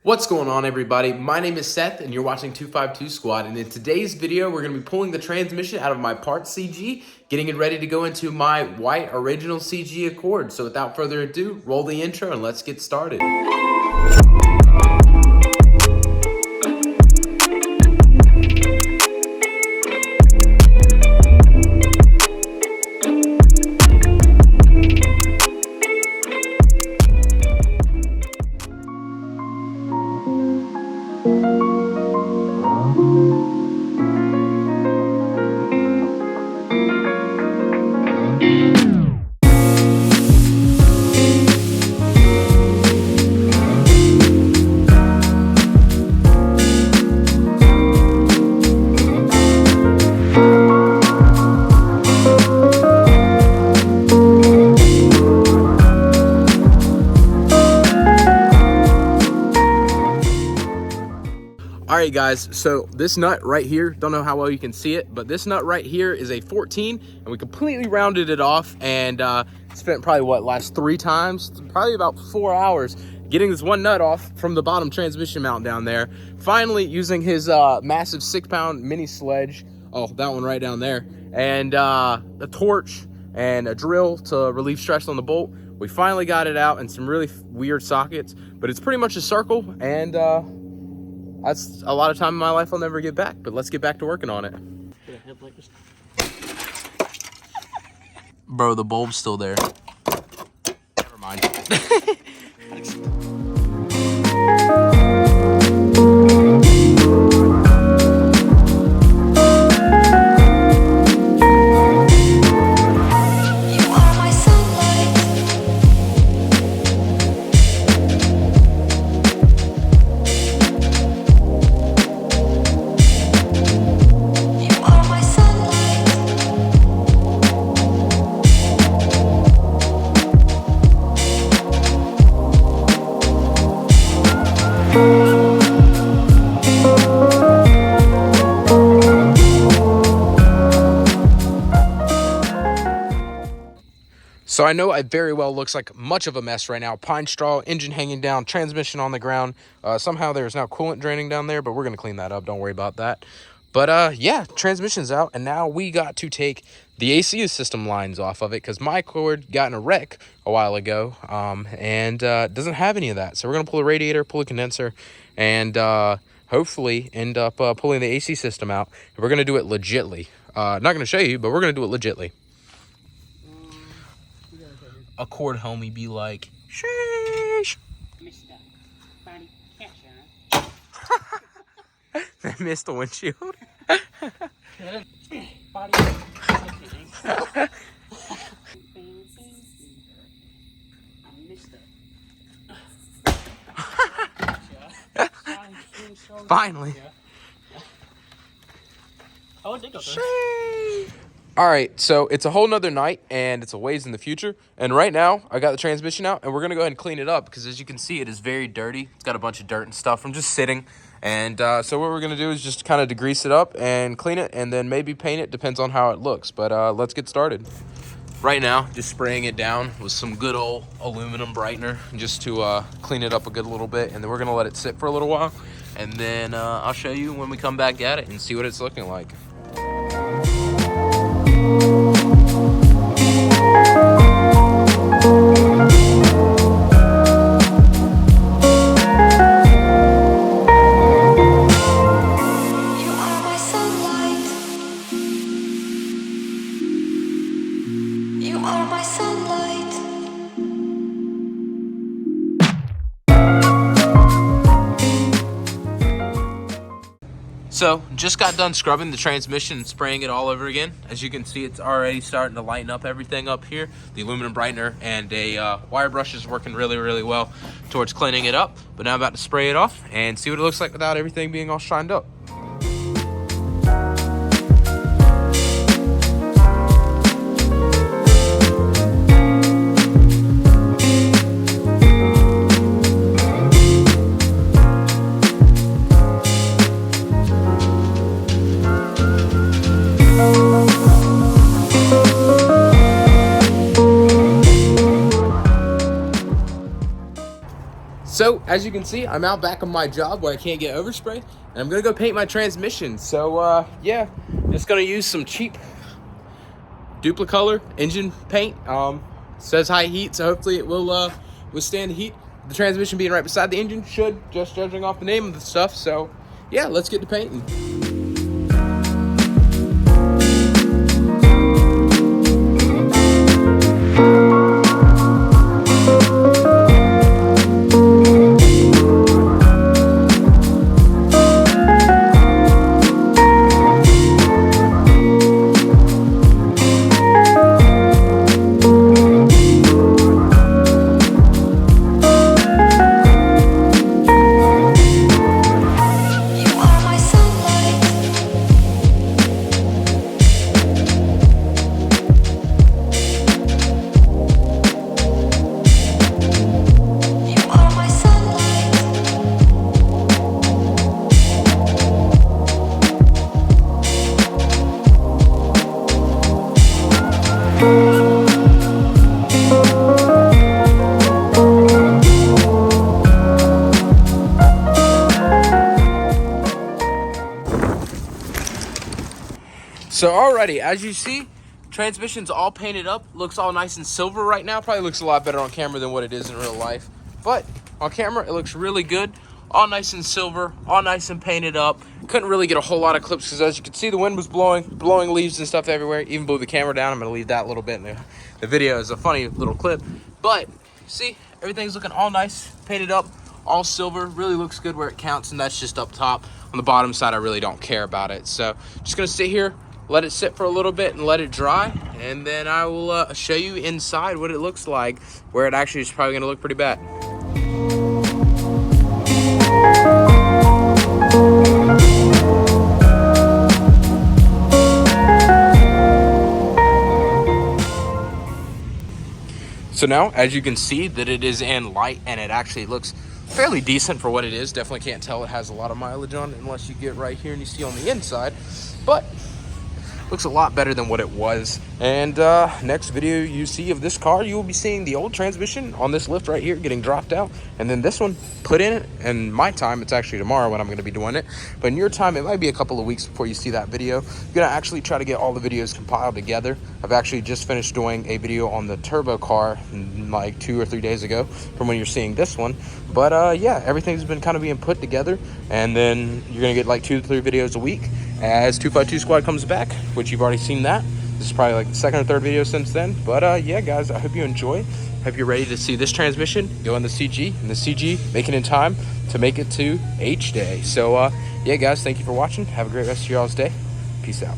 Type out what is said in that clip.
What's going on, everybody? My name is Seth and you're watching 252 Squad, and in today's video we're going to be pulling the transmission out of my parts CG, getting it ready to go into my white original CG Accord. So without further ado, roll the intro and let's get started. Alright guys, so this nut right here, don't know how well you can see it, but this nut right here is a 14, and we completely rounded it off and spent probably last 3 times, probably about 4 hours getting this one nut off from the bottom transmission mount down there. Finally, using his massive 6-pound mini sledge, oh, that one right down there, and a torch and a drill to relieve stress on the bolt, we finally got it out in some really weird sockets, but it's pretty much a circle, and that's a lot of time in my life I'll never get back, but let's get back to working on it. Bro, the bulb's still there. Never mind. So I know it very well looks like much of a mess right now. Pine straw, engine hanging down, transmission on the ground. Somehow there's now coolant draining down there, but we're going to clean that up. Don't worry about that. But yeah, transmission's out, and now we got to take the AC system lines off of it because my cord got in a wreck a while ago and doesn't have any of that. So we're going to pull a radiator, pull a condenser, and hopefully end up pulling the AC system out. And we're going to do it legitly. Not going to show you, but we're going to do it legitly. Accord homie be like, sheesh. I missed the windshield. Finally. All right, so it's a whole nother night and it's a ways in the future. And right now I got the transmission out and we're gonna go ahead and clean it up because as you can see, it is very dirty. It's got a bunch of dirt and stuff from just sitting. And so what we're gonna do is just kind of degrease it up and clean it and then maybe paint it, depends on how it looks. But let's get started. Right now, just spraying it down with some good old aluminum brightener just to clean it up a good little bit. And then we're gonna let it sit for a little while. And then I'll show you when we come back at it and see what it's looking like. So, just got done scrubbing the transmission and spraying it all over again. As you can see, it's already starting to lighten up everything up here. The aluminum brightener and a wire brush is working really, really well towards cleaning it up. But now I'm about to spray it off and see what it looks like without everything being all shined up. So as you can see, I'm out back on my job where I can't get overspray, and I'm gonna go paint my transmission. So yeah, just gonna use some cheap Duplicolor engine paint. Says high heat, so hopefully it will withstand the heat. The transmission being right beside the engine should, just judging off the name of the stuff. So yeah, let's get to painting. So already, as you see, transmission's all painted up, looks all nice and silver right now. Probably looks a lot better on camera than what it is in real life. But on camera, it looks really good. All nice and silver, all nice and painted up. Couldn't really get a whole lot of clips because as you can see, the wind was blowing leaves and stuff everywhere. Even blew the camera down. I'm gonna leave that little bit in the video as a funny little clip. But see, everything's looking all nice, painted up, all silver. Really looks good where it counts, and that's just up top. On the bottom side, I really don't care about it. So just gonna sit here, let it sit for a little bit and let it dry, and then I will show you inside what it looks like, where it actually is probably gonna look pretty bad. So now, as you can see, that it is in light, and it actually looks fairly decent for what it is. Definitely can't tell it has a lot of mileage on it unless you get right here and you see on the inside, but looks a lot better than what it was. And next video you see of this car, you will be seeing the old transmission on this lift right here getting dropped out, and then this one put in it. And my time, it's actually tomorrow when I'm going to be doing it, but in your time, it might be a couple of weeks before you see that video. I'm going to actually try to get all the videos compiled together. I've actually just finished doing a video on the turbo car like 2 or 3 days ago from when you're seeing this one. But yeah, everything's been kind of being put together, and then you're going to get like 2 to 3 videos a week as 252 Squad comes back, which you've already seen that. This is probably like the second or third video since then. But yeah, guys, I hope you enjoy. Hope you're ready to see this transmission go in the CG, and the CG make it in time to make it to H-Day. So yeah, guys, thank you for watching. Have a great rest of y'all's day. Peace out.